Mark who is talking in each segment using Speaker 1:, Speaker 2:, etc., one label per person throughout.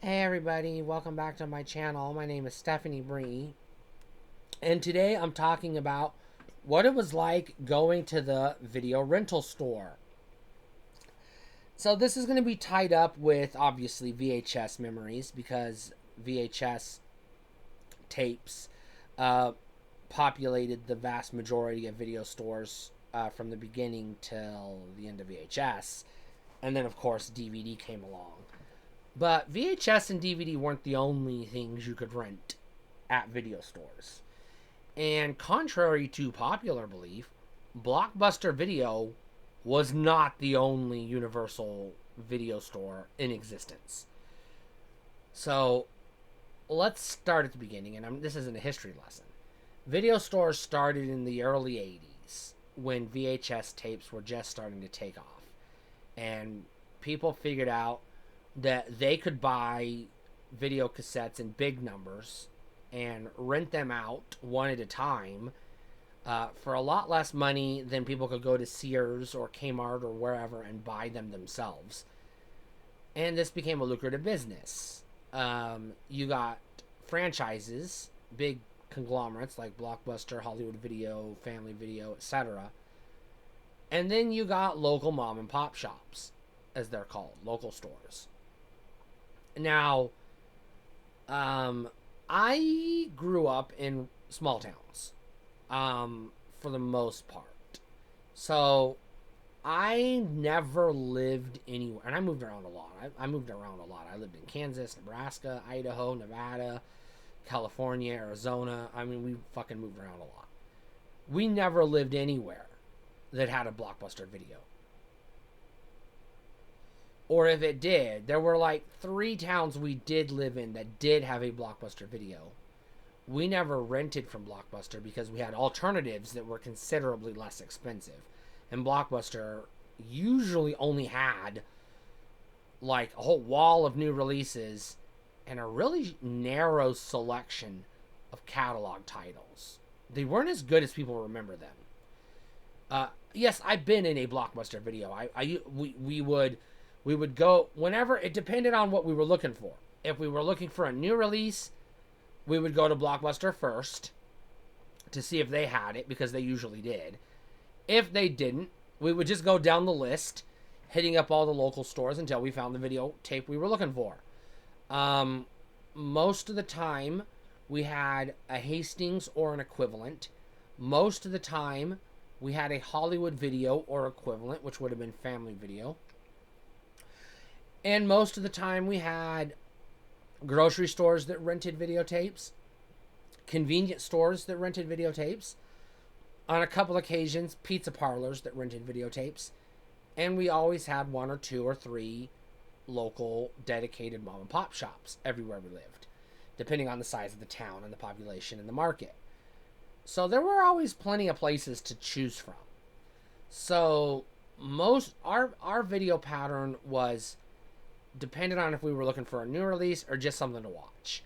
Speaker 1: Hey everybody, welcome back to my channel. My name is Stephanie Bree, and today I'm talking about what it was like going to the video rental store. So this is going to be tied up with obviously VHS memories because VHS tapes uh, populated the vast majority of video stores from the beginning till the end of VHS, and then of course DVD came along. But VHS and DVD weren't the only things you could rent at video stores. And contrary to popular belief, Blockbuster Video was not the only universal video store in existence. So let's start at the beginning, and this isn't a history lesson. Video stores started in the early 80s when VHS tapes were just starting to take off. And people figured out that they could buy video cassettes in big numbers and rent them out one at a time for a lot less money than people could go to Sears or Kmart or wherever and buy them themselves. And this became a lucrative business. You got franchises, big conglomerates like Blockbuster, Hollywood Video, Family Video, etc. And then you got local mom and pop shops, as they're called, local stores. Now, I grew up in small towns, for the most part. So, I never lived anywhere, and I moved around a lot. I moved around a lot. I lived in Kansas, Nebraska, Idaho, Nevada, California, Arizona. I mean, we fucking moved around a lot. We never lived anywhere that had a Blockbuster Video. Or if it did, there were like 3 towns we did live in that did have a Blockbuster Video. We never rented from Blockbuster because we had alternatives that were considerably less expensive. And Blockbuster usually only had like a whole wall of new releases and a really narrow selection of catalog titles. They weren't as good as people remember them. Yes, I've been in a Blockbuster Video. We would go whenever. It depended on what we were looking for. If we were looking for a new release, we would go to Blockbuster first to see if they had it, because they usually did. If they didn't, we would just go down the list, hitting up all the local stores until we found the video tape we were looking for. Most of the time, we had a Hastings or an equivalent. Most of the time, we had a Hollywood Video or equivalent, which would have been Family Video. And most of the time we had grocery stores that rented videotapes, convenience stores that rented videotapes, on a couple occasions pizza parlors that rented videotapes, and we always had 1 or 2 or 3 local dedicated mom and pop shops everywhere we lived, depending on the size of the town and the population and the market. So there were always plenty of places to choose from. So most our video pattern was depended on if we were looking for a new release or just something to watch.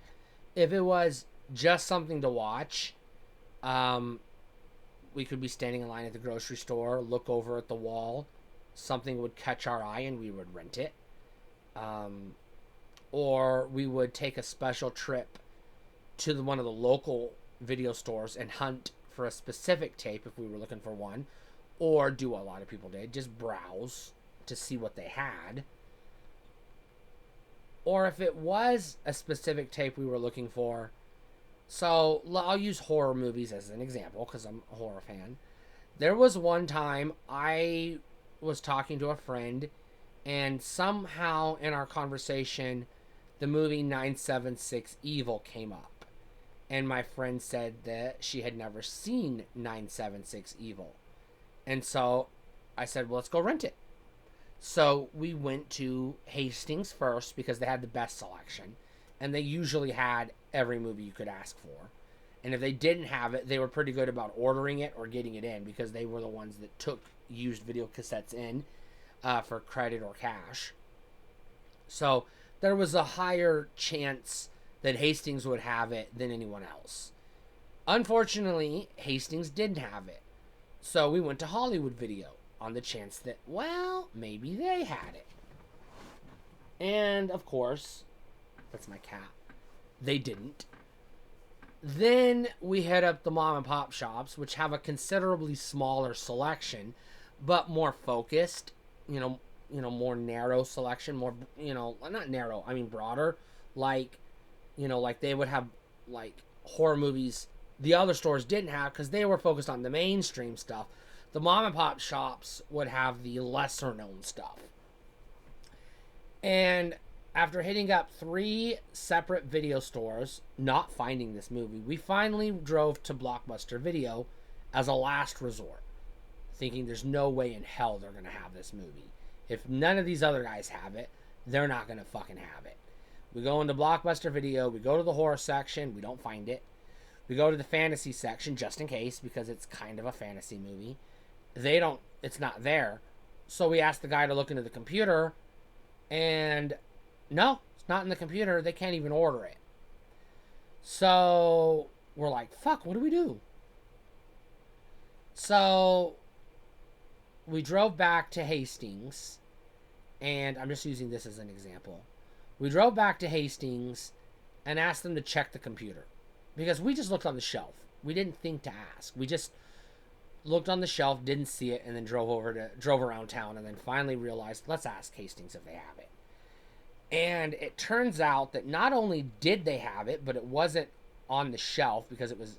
Speaker 1: If it was just something to watch, we could be standing in line at the grocery store, look over at the wall, something would catch our eye and we would rent it. Or we would take a special trip to one of the local video stores and hunt for a specific tape if we were looking for one, or do what a lot of people did, just browse to see what they had. Or if it was a specific tape we were looking for. So I'll use horror movies as an example because I'm a horror fan. There was one time I was talking to a friend, and somehow in our conversation the movie 976 Evil came up. And my friend said that she had never seen 976 Evil. And so I said, well, let's go rent it. So we went to Hastings first because they had the best selection, and they usually had every movie you could ask for. And if they didn't have it, they were pretty good about ordering it or getting it in, because they were the ones that took used video cassettes in for credit or cash. So there was a higher chance that Hastings would have it than anyone else. Unfortunately, Hastings didn't have it. So we went to Hollywood Video on the chance that, well, maybe they had it. And, of course, That's my cat. They didn't. Then we hit up the mom and pop shops, which have a considerably smaller selection, but more focused. More narrow selection, more, not narrow, I mean broader. Like, like they would have like horror movies the other stores didn't have because they were focused on the mainstream stuff. The mom and pop shops would have the lesser known stuff. And after hitting up 3 separate video stores, not finding this movie, we finally drove to Blockbuster Video as a last resort, thinking there's no way in hell they're going to have this movie. If none of these other guys have it, they're not going to fucking have it. We go into Blockbuster Video, we go to the horror section, we don't find it. We go to the fantasy section just in case, because it's kind of a fantasy movie. It's not there. So we asked the guy to look into the computer, and no, it's not in the computer. They can't even order it. So we're like, fuck, what do we do? So we drove back to Hastings, and I'm just using this as an example. We drove back to Hastings and asked them to check the computer, because we just looked on the shelf. We didn't think to ask. We just looked on the shelf, didn't see it, and then drove around town, and then finally realized, let's ask Hastings if they have it. And it turns out that not only did they have it, but it wasn't on the shelf because it was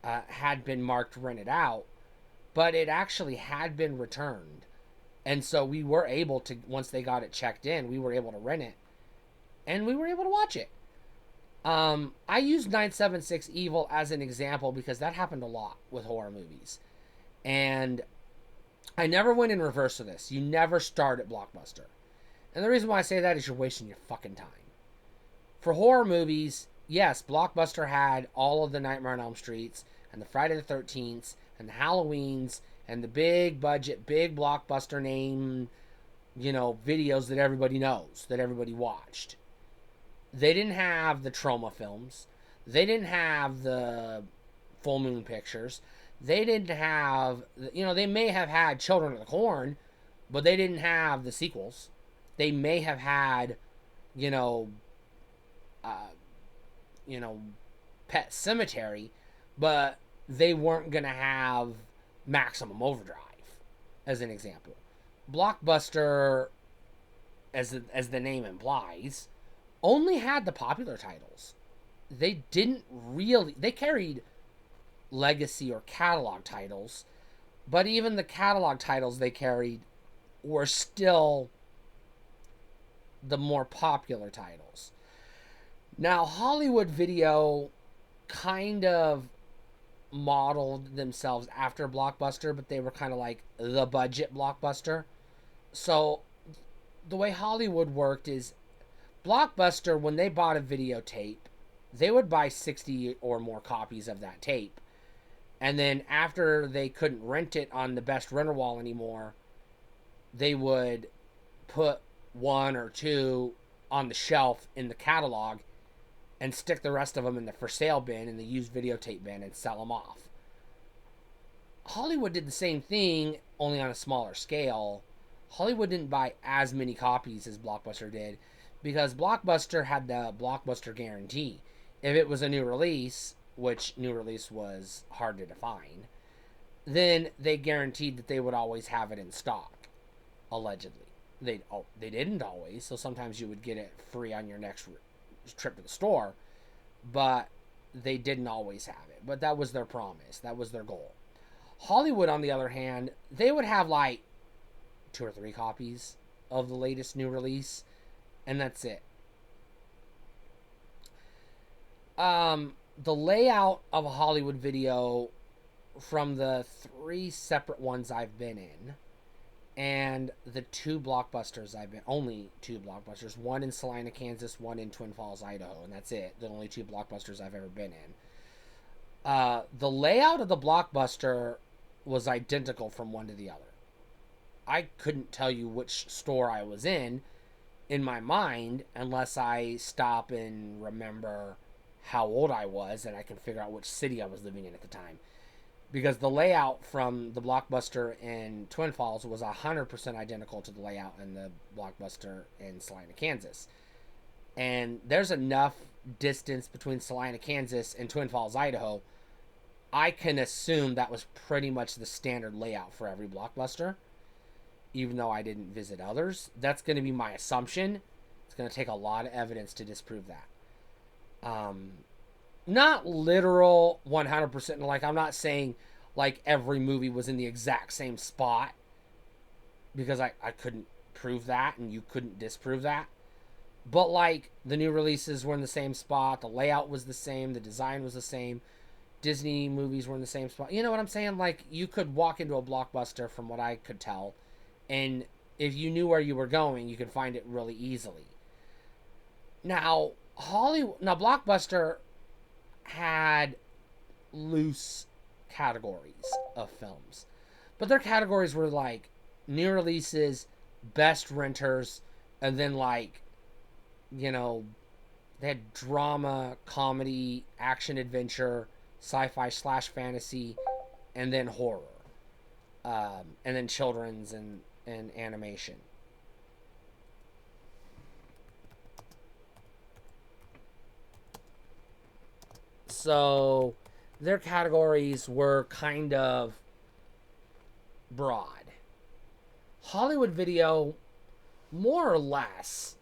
Speaker 1: had been marked rented out, but it actually had been returned. And so we were able to, once they got it checked in, we were able to rent it, and we were able to watch it. I used 976 Evil as an example because that happened a lot with horror movies. And I never went in reverse of this. You never start at Blockbuster. And the reason why I say that is you're wasting your fucking time. For horror movies, yes, Blockbuster had all of the Nightmare on Elm Streets and the Friday the 13th and the Halloweens and the big budget, big blockbuster name, videos that everybody knows, that everybody watched. They didn't have the trauma films. They didn't have the Full Moon Pictures. They didn't have, they may have had Children of the Corn, but they didn't have the sequels. They may have had, Pet Cemetery, but they weren't going to have Maximum Overdrive, as an example. Blockbuster, as the name implies, only had the popular titles. They carried legacy or catalog titles, but even the catalog titles they carried were still the more popular titles. Now, Hollywood Video kind of modeled themselves after Blockbuster, but they were kind of like the budget Blockbuster. So the way Hollywood worked is Blockbuster, when they bought a videotape, they would buy 60 or more copies of that tape. And then after they couldn't rent it on the best renter wall anymore, they would put 1 or 2 on the shelf in the catalog and stick the rest of them in the for sale bin, in the used videotape bin, and sell them off. Hollywood did the same thing, only on a smaller scale. Hollywood didn't buy as many copies as Blockbuster did, because Blockbuster had the Blockbuster guarantee. If it was a new release, which new release was hard to define, then they guaranteed that they would always have it in stock, allegedly. They didn't always, so sometimes you would get it free on your next trip to the store, but they didn't always have it. But that was their promise. That was their goal. Hollywood, on the other hand, they would have like 2 or 3 copies of the latest new release, and that's it. The layout of a Hollywood Video, from the 3 separate ones I've been in, and the 2 Blockbusters only 2 Blockbusters, one in Salina, Kansas, one in Twin Falls, Idaho, and that's it. The only 2 Blockbusters I've ever been in. The layout of the Blockbuster was identical from one to the other. I couldn't tell you which store I was in my mind, unless I stop and remember how old I was, and I can figure out which city I was living in at the time. Because the layout from the Blockbuster in Twin Falls was 100% identical to the layout in the Blockbuster in Salina, Kansas. And there's enough distance between Salina, Kansas and Twin Falls, Idaho. I can assume that was pretty much the standard layout for every Blockbuster, even though I didn't visit others. That's going to be my assumption. It's going to take a lot of evidence to disprove that. Not literal 100%. Like, I'm not saying like every movie was in the exact same spot, because I couldn't prove that and you couldn't disprove that. But like, the new releases were in the same spot, the layout was the same, the design was the same, Disney movies were in the same spot. You know what I'm saying? Like, you could walk into a Blockbuster, from what I could tell, and if you knew where you were going, you could find it really easily. Now, Blockbuster had loose categories of films, but their categories were like new releases, best renters, and then like, you know, they had drama, comedy, action, adventure, sci-fi slash fantasy, and then horror, and then children's and animation. So their categories were kind of broad. Hollywood Video, more or less,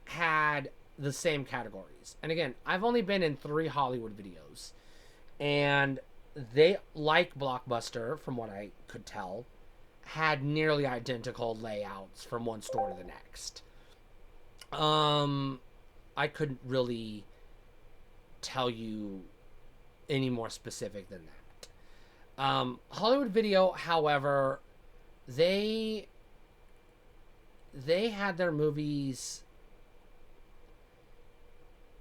Speaker 1: had the same categories. And again, I've only been in 3 Hollywood Videos, and they, like Blockbuster, from what I could tell, had nearly identical layouts from one store to the next. I couldn't really tell you any more specific than that. Hollywood Video, however, they had their movies.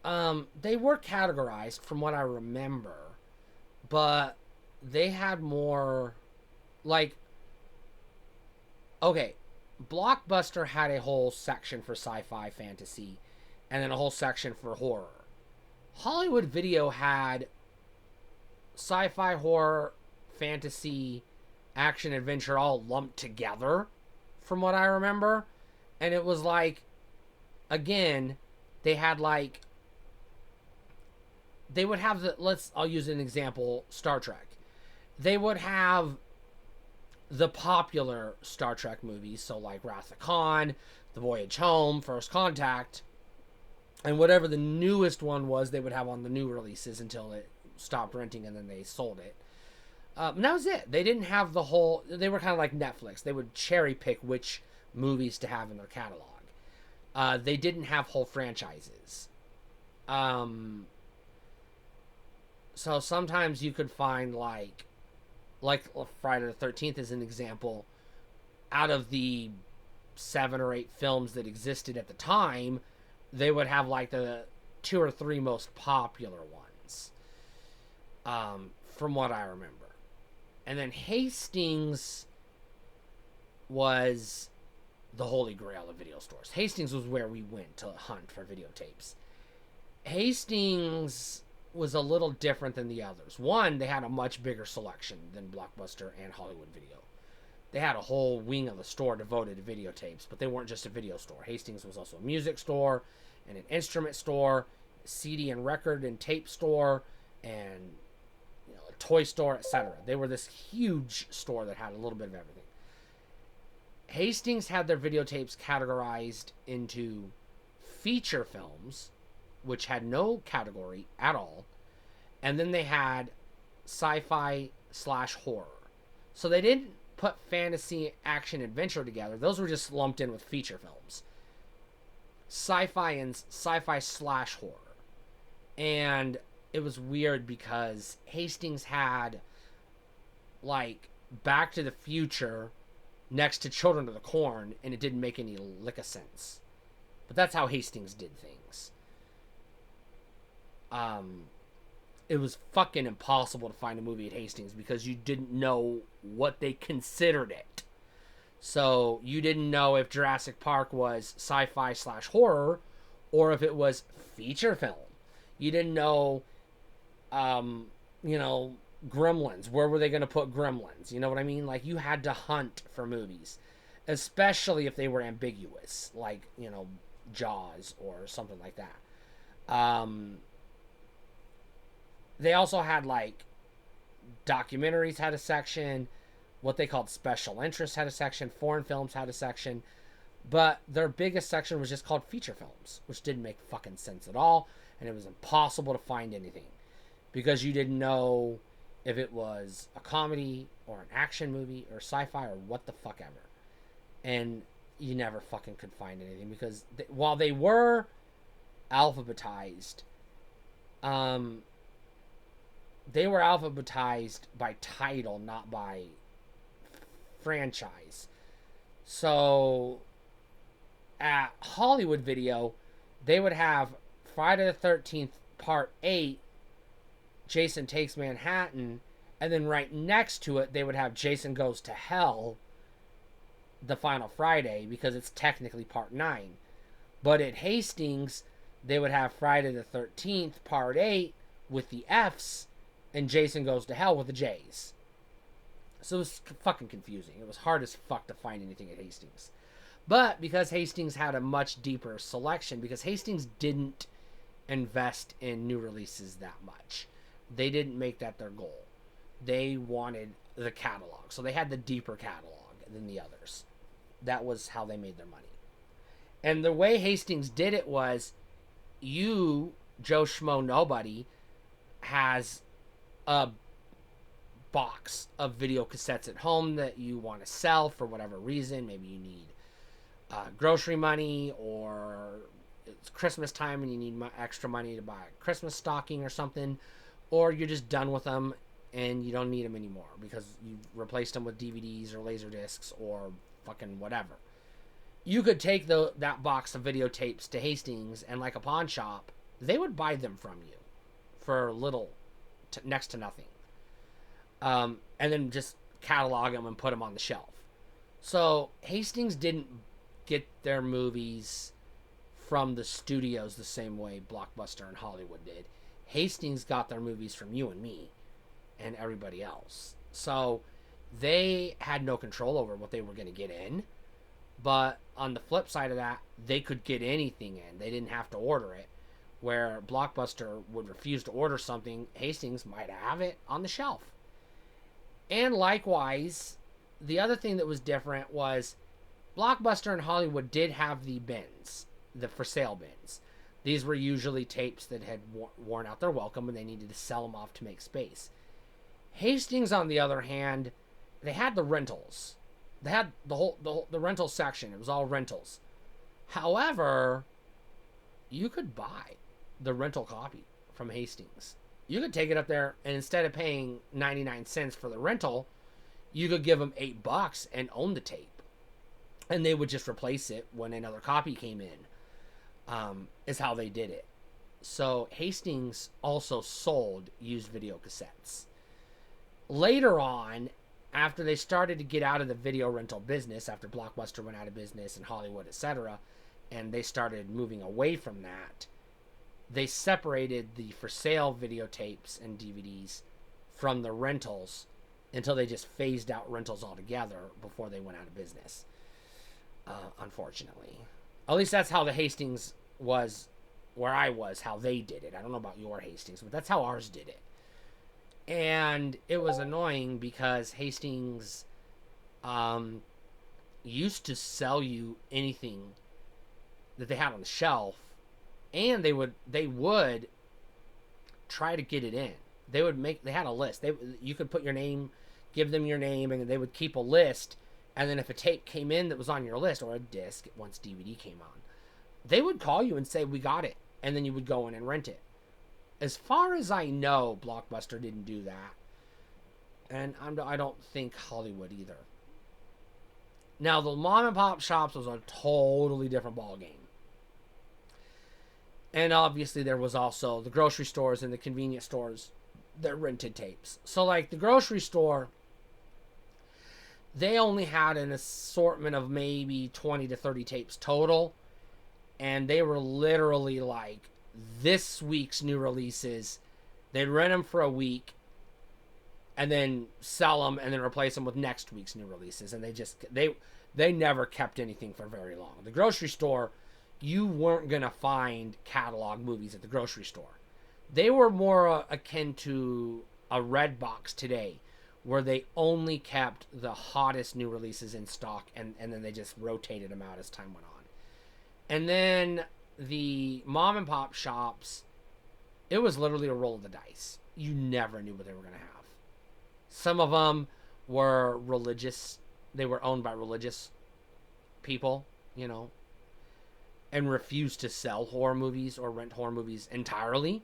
Speaker 1: They were categorized, from what I remember, but they had more, like, okay, Blockbuster had a whole section for sci-fi, fantasy, and then a whole section for horror. Hollywood Video had sci-fi, horror, fantasy, action, adventure all lumped together, from what I remember. And it was like, again, they had like, they would have I'll use an example, Star Trek. They would have the popular Star Trek movies, so like Wrath of Khan, The Voyage Home, First Contact, and whatever the newest one was, they would have on the new releases until it stopped renting and then they sold it. And that was it. They didn't have the whole. They were kind of like Netflix. They would cherry pick which movies to have in their catalog. They didn't have whole franchises. So sometimes you could find like Friday the 13th is an example. Out of the 7 or 8 films that existed at the time, they would have like the 2 or 3 most popular ones, from what I remember. And then Hastings was the holy grail of video stores. Hastings was where we went to hunt for videotapes. Hastings was a little different than the others. One, they had a much bigger selection than Blockbuster and Hollywood Video. They had a whole wing of the store devoted to videotapes, but they weren't just a video store. Hastings was also a music store and an instrument store, CD and record and tape store, and a toy store, etc. They were this huge store that had a little bit of everything. Hastings had their videotapes categorized into feature films, which had no category at all, and then they had sci-fi slash horror. So they didn't put fantasy, action, adventure together. Those were just lumped in with feature films. Sci-fi and sci-fi slash horror. And it was weird because Hastings had like Back to the Future next to Children of the Corn, and it didn't make any lick of sense. But that's how Hastings did things. It was fucking impossible to find a movie at Hastings because you didn't know what they considered it. So you didn't know if Jurassic Park was sci-fi slash horror or if it was feature film. You didn't know, Gremlins. Where were they going to put Gremlins? You know what I mean? Like, you had to hunt for movies, especially if they were ambiguous. Like, Jaws or something like that. They also had like documentaries had a section, what they called special interests had a section, foreign films had a section, but their biggest section was just called feature films, which didn't make fucking sense at all, and it was impossible to find anything because you didn't know if it was a comedy or an action movie or sci-fi or what the fuck ever. And you never fucking could find anything because while they were alphabetized, they were alphabetized by title, not by franchise. So at Hollywood Video, they would have Friday the 13th Part 8, Jason Takes Manhattan, and then right next to it, they would have Jason Goes to Hell, the final Friday, because it's technically Part 9. But at Hastings, they would have Friday the 13th Part 8 with the F's, and Jason Goes to Hell with the J's. So it was fucking confusing. It was hard as fuck to find anything at Hastings. But because Hastings had a much deeper selection, because Hastings didn't invest in new releases that much. They didn't make that their goal. They wanted the catalog. So they had the deeper catalog than the others. That was how they made their money. And the way Hastings did it was, you, Joe Schmo Nobody, has a box of video cassettes at home that you want to sell for whatever reason. Maybe you need grocery money, or it's Christmas time and you need extra money to buy a Christmas stocking or something, or you're just done with them and you don't need them anymore because you replaced them with DVDs or laser discs or fucking whatever. You could take that box of videotapes to Hastings, and like a pawn shop, they would buy them from you for little, next to nothing. And then just catalog them and put them on the shelf. So Hastings didn't get their movies from the studios the same way Blockbuster and Hollywood did. Hastings got their movies from you and me and everybody else. So they had no control over what they were going to get in. But on the flip side of that, they could get anything in. They didn't have to order it. Where Blockbuster would refuse to order something, Hastings might have it on the shelf. And likewise, the other thing that was different was Blockbuster and Hollywood did have the bins, the for sale bins. These were usually tapes that had worn out their welcome and they needed to sell them off to make space. Hastings, on the other hand, they had the rentals. They had the rental section. It was all rentals. However, you could buy the rental copy from Hastings. You could take it up there, and instead of paying 99 cents for the rental, you could give them $8 and own the tape. And they would just replace it when another copy came in, is how they did it. So Hastings also sold used video cassettes. Later on, after they started to get out of the video rental business, after Blockbuster went out of business and Hollywood, etc., and they started moving away from that, they separated the for sale videotapes and DVDs from the rentals until they just phased out rentals altogether before they went out of business. Unfortunately. At least that's how the Hastings was, where I was, how they did it. I don't know about your Hastings, but that's how ours did it. And it was annoying because Hastings used to sell you anything that they had on the shelf, and they would try to get it in. They had a list. You could put your name, give them your name, and they would keep a list. And then if a tape came in that was on your list, or a disc once DVD came on, they would call you and say, "We got it," and then you would go in and rent it. As far as I know, Blockbuster didn't do that, and I don't think Hollywood either. Now, the mom and pop shops was a totally different ballgame. And obviously there was also the grocery stores and the convenience stores that rented tapes. So like the grocery store, they only had an assortment of maybe 20 to 30 tapes total. And they were literally like this week's new releases. They'd rent them for a week and then sell them and then replace them with next week's new releases. And they never kept anything for very long. The grocery store you weren't going to find catalog movies at the grocery store. They were more akin to a red box today, where they only kept the hottest new releases in stock, and then they just rotated them out as time went on. And then the mom and pop shops, it was literally a roll of the dice. You never knew what they were going to have. Some of them were religious. They were owned by religious people, you know, and refused to sell horror movies or rent horror movies entirely.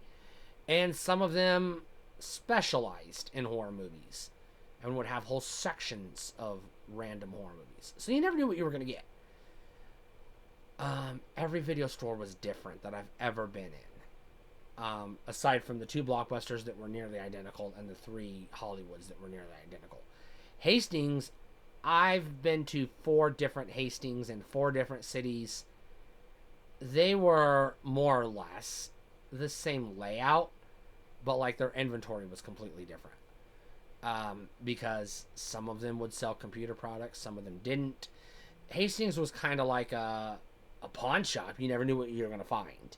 Speaker 1: And some of them specialized in horror movies and would have whole sections of random horror movies. So you never knew what you were going to get. Every video store was different that I've ever been in. Aside from the 2 Blockbusters that were nearly identical and the 3 Hollywoods that were nearly identical. Hastings, I've been to 4 different Hastings in 4 different cities. They were more or less the same layout, but like their inventory was completely different. Because some of them would sell computer products, some of them didn't. Hastings was kind of like a pawn shop. You never knew what you were going to find.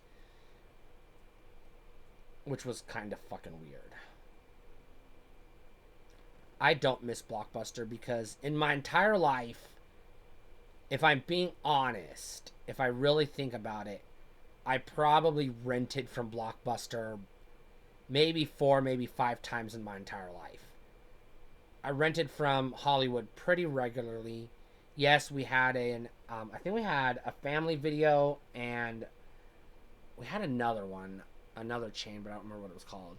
Speaker 1: Which was kind of fucking weird. I don't miss Blockbuster because in my entire life, if I'm being honest, if I really think about it, I probably rented from Blockbuster maybe 4, maybe 5 times in my entire life. I rented from Hollywood pretty regularly. Yes, we had I think we had a family video, and we had another one, another chain, but I don't remember what it was called,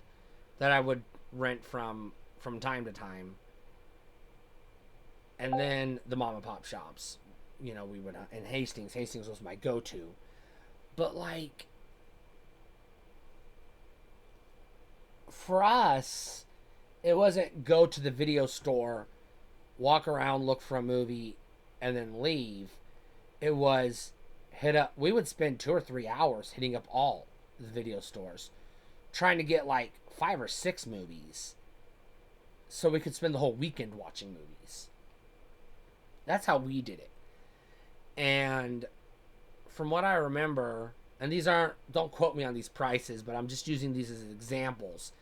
Speaker 1: that I would rent from time to time. And then the mom and pop shops, you know, we would, and Hastings was my go-to. But like, for us, it wasn't go to the video store, walk around, look for a movie, and then leave. It was hit up. We would spend 2 or 3 hours hitting up all the video stores, trying to get like 5 or 6 movies, so we could spend the whole weekend watching movies. That's how we did it. And from what I remember, and these aren't, don't quote me on these prices, but I'm just using these as examples.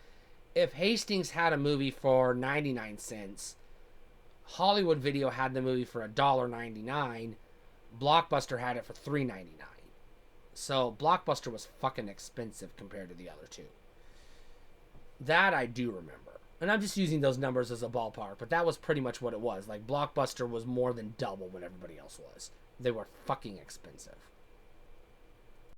Speaker 1: If Hastings had a movie for 99 cents, Hollywood Video had the movie for $1.99, Blockbuster had it for $3.99. So Blockbuster was fucking expensive compared to the other two. That I do remember. And I'm just using those numbers as a ballpark, but that was pretty much what it was. Like, Blockbuster was more than double what everybody else was. They were fucking expensive.